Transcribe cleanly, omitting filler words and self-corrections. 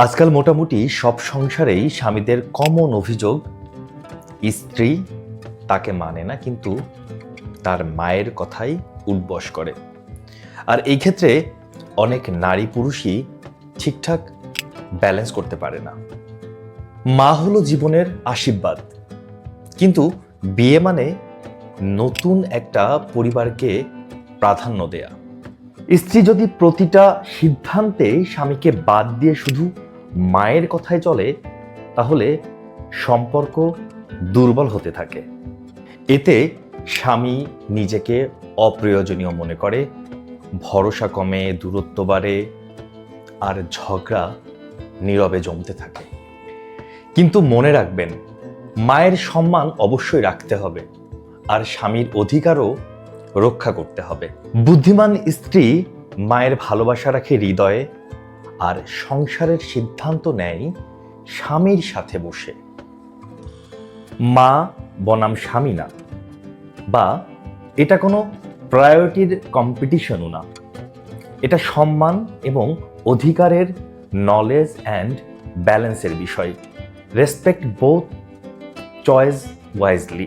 আজকাল মোটামুটি সব সংসারেই স্বামীদের কমন অভিযোগ, স্ত্রী তাকে মানে না, কিন্তু তার মায়ের কথাই উঠবস করে। আর এই ক্ষেত্রে অনেক নারী পুরুষই ঠিকঠাক ব্যালেন্স করতে পারে না। মা হলো জীবনের আশীর্বাদ, কিন্তু বিয়ে মানে নতুন একটা পরিবারকে প্রাধান্য দেয়া। স্ত্রী যদি প্রতিটা সিদ্ধান্তে স্বামীকে বাদ দিয়ে শুধু মায়ের কথায় চলে, তাহলে সম্পর্ক দুর্বল হতে থাকে। এতে স্বামী নিজেকে অপ্রয়োজনীয় মনে করে, ভরসা কমে, দূরত্ব বাড়ে, আর ঝগড়া নীরবে জমতে থাকে। কিন্তু মনে রাখবেন, মায়ের সম্মান অবশ্যই রাখতে হবে, আর স্বামীর অধিকারও রক্ষা করতে হবে। বুদ্ধিমান স্ত্রী মায়ের ভালোবাসা রাখে হৃদয়ে, আর সংসারের সিদ্ধান্ত নেয় স্বামীর সাথে বসে। মা বনাম স্বামী না, বা এটা কোনো প্রায়োরিটির কম্পিটিশনও না। এটা সম্মান এবং অধিকারের, নলেজ অ্যান্ড ব্যালেন্সের বিষয়। Respect both, choice wisely.